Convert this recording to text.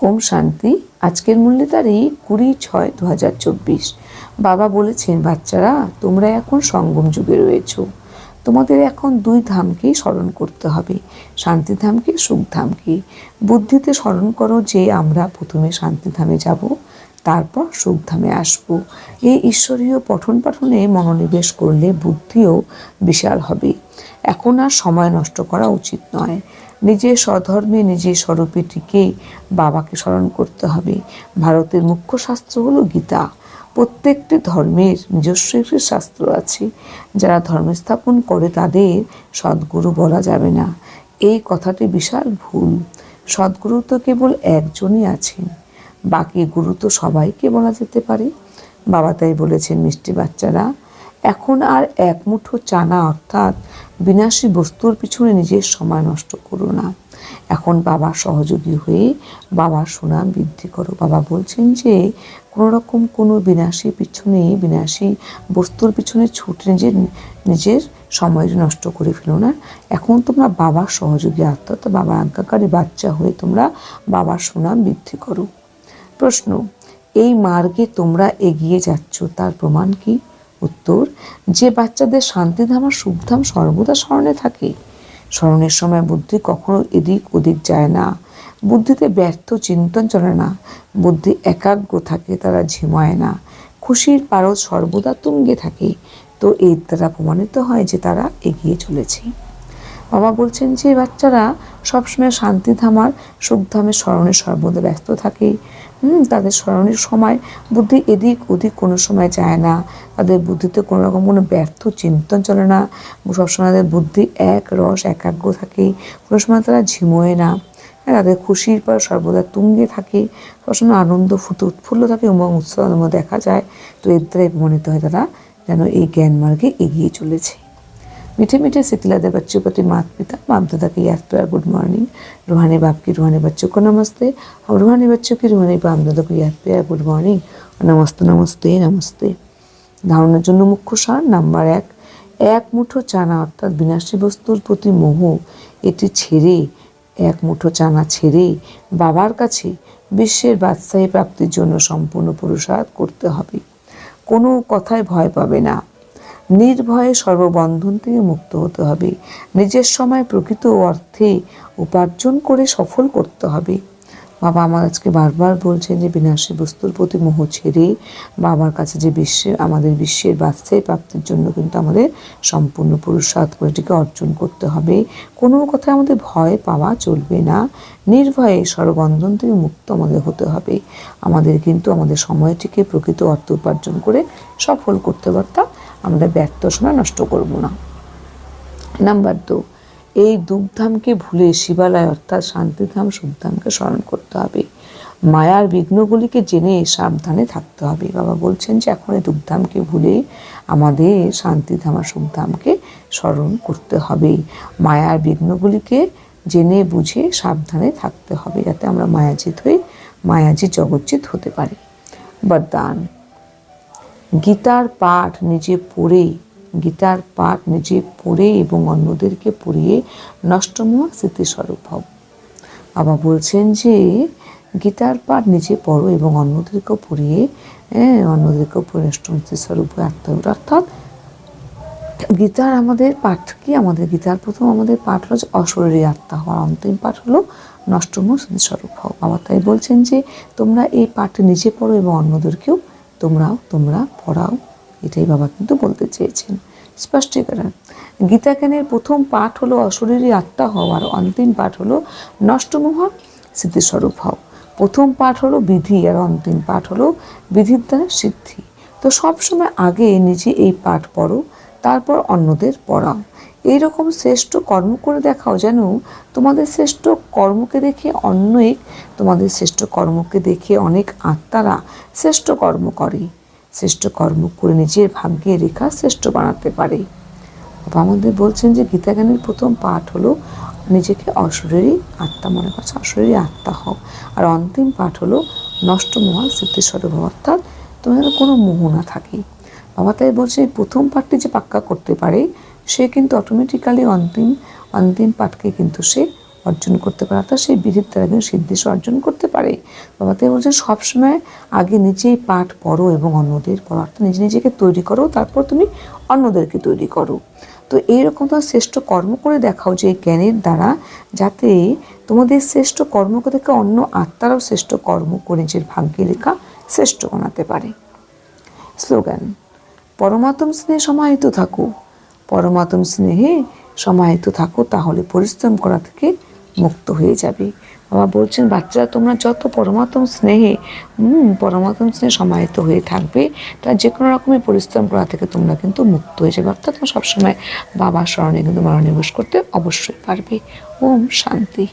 ওম শান্তি। আজকের মূল্য তারিখ 20/6/2024। বাবা বলেছেন, বাচ্চারা তোমরা এখন সঙ্গম যুগে রয়েছো। তোমাদের এখন দুই ধামকেই স্মরণ করতে হবে, শান্তিধামকে, সুখধামকে। বুদ্ধিতে স্মরণ করো যে আমরা প্রথমে শান্তিধামে যাব, তারপর সুখধামে আসব। এই ঈশ্বরীয় পঠন পাঠনে মনোনিবেশ করলে বুদ্ধিও বিশাল হবে। এখন আর সময় নষ্ট করা উচিত নয়। নিজের স্বধর্মে নিজের স্বরূপে টিকে বাবাকে স্মরণ করতে হবে। ভারতের মুখ্য শাস্ত্র হলো গীতা। প্রত্যেকটি ধর্মের নিজস্ব একটি শাস্ত্র আছে। যারা ধর্ম স্থাপন করে তাদের সদ্গুরু বলা যাবে না, এই কথাটি বিশাল ভুল। সদ্গুরু তো কেবল একজনই আছেন, বাকি গুরু তো সবাইকে বলা যেতে পারে। বাবা তাই বলেছেন, মিষ্টি বাচ্চারা, এখন আর এক মুঠো চানা অর্থাৎ বিনাশী বস্তুর পিছনে নিজের সময় নষ্ট করো না। এখন বাবার সহযোগী হয়ে বাবার সুনাম বৃদ্ধি করো। বাবা বলছেন যে কোনো বিনাশী বস্তুর পিছনে ছুটে নিজের সময় নষ্ট করে ফেলো না। এখন তোমরা বাবার সহযোগী অর্থাৎ বাবার আজ্ঞাকারী বাচ্চা হয়ে তোমরা বাবার সুনাম বৃদ্ধি করো। প্রশ্ন, এই মার্গে তোমরা এগিয়ে যাচ্ছ তার প্রমাণ কি? উত্তর, যে বাচ্চাদের শান্তিধাম আর সুখধাম সর্বদা স্মরণে থাকে। স্মরণের সময় বুদ্ধি কখনো এদিক ওদিক যায় না, বুদ্ধিতে ব্যর্থ চিন্তন চলে না, বুদ্ধি একাগ্র থাকে, তারা ঝিমায় না, খুশির পারদ সর্বদা তুঙ্গে থাকে। তো এর দ্বারা প্রমাণিত হয় যে তারা এগিয়ে চলেছে। বাবা বলছেন যে বাচ্চারা সবসময় শান্তিধাম আর সুখধামের স্মরণে সর্বদা ব্যস্ত থাকে। তাদের স্মরণের সময় বুদ্ধি এদিক ওদিক কোনো সময় যায় না, তাদের বুদ্ধিতে কোনো রকম কোনো ব্যর্থ চিন্তন চলে না, সবসময় তাদের বুদ্ধি এক রস একাগ্র থাকে, কোনো সময় তারা ঝিমোয় না, তাদের খুশির পর সর্বদা তুঙ্গে থাকে, সবসময় আনন্দ উৎফুল্ল থাকে এবং উৎসাহ দেখা যায়। তো এর দ্বারাই প্রমাণিত হয় তারা যেন এই জ্ঞান মার্গে এগিয়ে চলেছে। मीठे मीठे सिखलाते बच्चों प्रति माता पिता बाप दादा की याद प्यार गुड मॉर्निंग। रूहानी बाप की रूहानी बच्चों को नमस्ते और रूहानी बच्चों की रूहानी बाप दादा को याद प्यार गुड मॉर्निंग और नमस्ते नमस्ते नमस्ते। ধারণার জন্য মুখ্য সার নাম্বার 1, এক মুঠো চানা অর্থাৎ বিনাশী বস্তুর প্রতি মোহ, এটি ছেড়ে এক মুঠো চানা ছেড়ে বাবার কাছে বিশ্বের বাদশাহী প্রাপ্তির জন্য সম্পূর্ণ পুরুষার্থ করতে হবে। কোনো কথায় ভয় পাবে না, নির্ভয়ে সর্ববন্ধন থেকে মুক্ত হতে হবে। নিজের সময় প্রকৃত অর্থে উপার্জন করে সফল করতে হবে। বাবা আমার আজকে বারবার বলছেন যে বিনাশী বস্তুর প্রতি মোহ ছেড়ে বাবার কাছে যে আমাদের বিশ্বের বাদশাহী প্রাপ্তির জন্য কিন্তু আমাদের সম্পূর্ণ পুরুষার্থ করে এটিকে অর্জন করতে হবে। কোনো কথায় আমাদের ভয় পাওয়া চলবে না, নির্ভয়ে সর্ববন্ধন থেকে মুক্ত আমাদের হতে হবে। আমাদের কিন্তু আমাদের সময়টিকে প্রকৃত অর্থ উপার্জন করে সফল করতে পারতাম, আমরা ব্যর্থ সময় নষ্ট করব না। নাম্বার 2, এই দুঃখধামকে ভুলে শিবালয় অর্থাৎ শান্তিধাম সুখধামকে স্মরণ করতে হবে। মায়ার বিঘ্নগুলিকে জেনে সাবধানে থাকতে হবে। বাবা বলছেন যে এখন এই দুঃখধামকে ভুলে আমাদের শান্তিধাম আর সুখধামকে স্মরণ করতে হবে। মায়ার বিঘ্নগুলিকে জেনে বুঝে সাবধানে থাকতে হবে, যাতে আমরা মায়াজিৎ হয়ে মায়াজিৎ জগজ্জিৎ হতে পারি। বরদান, গীতার পাঠ নিজে পড়ে এবং অন্যদেরকে পড়িয়ে নষ্টমোহ স্মৃতিস্বরূপ হও। বাবা বলছেন যে গীতার পাঠ নিজে পড়ো এবং অন্যদেরকেও পড়িয়ে নষ্টম স্মৃতিস্বরূপ হয়ে আত্মা। অর্থাৎ গীতার আমাদের পাঠ কি? আমাদের গীতার প্রথম আমাদের পাঠ হলো অশরীরী আত্মা হওয়া, অন্তিম পাঠ হলো নষ্টমোহ স্মৃতিস্বরূপ হও। বাবা তাই বলছেন যে তোমরা এই পাঠটি নিজে পড়ো এবং অন্যদেরকেও তোমরা পড়াও। এটাই বাবা কিন্তু বলতে চেয়েছেন। স্পষ্টীকরণ, গীতা জ্ঞানের প্রথম পাঠ হলো অশরীরী আত্মা হওয়ার, অন্তিম পাঠ হলো নষ্টমোহ স্মৃতিস্বরূপ হও। প্রথম পাঠ হলো বিধি আর অন্তিম পাঠ হলো বিধির দ্বারা সিদ্ধি। তো সবসময় আগে নিজে এই পাঠ পড়ো, তারপর অন্যদের পড়াও। এইরকম শ্রেষ্ঠ কর্ম করে দেখাও যেন তোমাদের শ্রেষ্ঠ কর্মকে দেখে অনেক আত্মারা শ্রেষ্ঠ কর্ম করে। শ্রেষ্ঠ কর্ম করে নিজের ভাগ্যের রেখা শ্রেষ্ঠ বানাতে পারে। বাবা আমাদের বলছেন যে গীতা জ্ঞানের প্রথম পাঠ হলো নিজেকে অশরীরী আত্মা মনে করছে, অশরীরী আত্মা হও। আর অন্তিম পাঠ হলো নষ্টমোহ স্মৃতিস্বরূপ হও, অর্থাৎ তোমাদের কোনো মোহ না থাকে। বাবা তাই বলছে এই প্রথম পাঠটি যে পাক্কা করতে পারে সে কিন্তু অটোমেটিক্যালি অন্তিম পাঠকে কিন্তু সে অর্জন করতে পারে, অর্থাৎ সেই বিধির দ্বারা কিন্তু সিদ্ধি সে অর্জন করতে পারে। বাবা তাই বলছেন সবসময় আগে নিজেই পাঠ পড়ো এবং অন্যদের পড়ো, অর্থাৎ নিজেকে তৈরি করো, তারপর তুমি অন্যদেরকে তৈরি করো। তো এইরকম তোমার শ্রেষ্ঠ কর্ম করে দেখাও, যে জ্ঞানের দ্বারা যাতে তোমাদের শ্রেষ্ঠ কর্মকে দেখে অন্য আত্মারাও শ্রেষ্ঠ কর্ম করে নিজের ভাগ্যে লেখা শ্রেষ্ঠ বানাতে পারে। স্লোগান: পরমাত্ম স্নেহে সমাহিত থাকো, পরমাত্ম স্নেহে সমাহিত থাকো, তাহলে পরিশ্রম করা থেকে মুক্ত হয়ে যাবে। বাবা বলছেন বাচ্চারা তোমরা যত পরমাত্ম স্নেহে সমাহিত হয়ে থাকবে, তার যে কোনো রকমের পরিশ্রম করা থেকে তোমরা কিন্তু মুক্ত হয়ে যাবে, অর্থাৎ তোমরা সবসময় বাবার স্মরণে কিন্তু মনোনিবেশ করতে অবশ্যই পারবে। ওম শান্তি।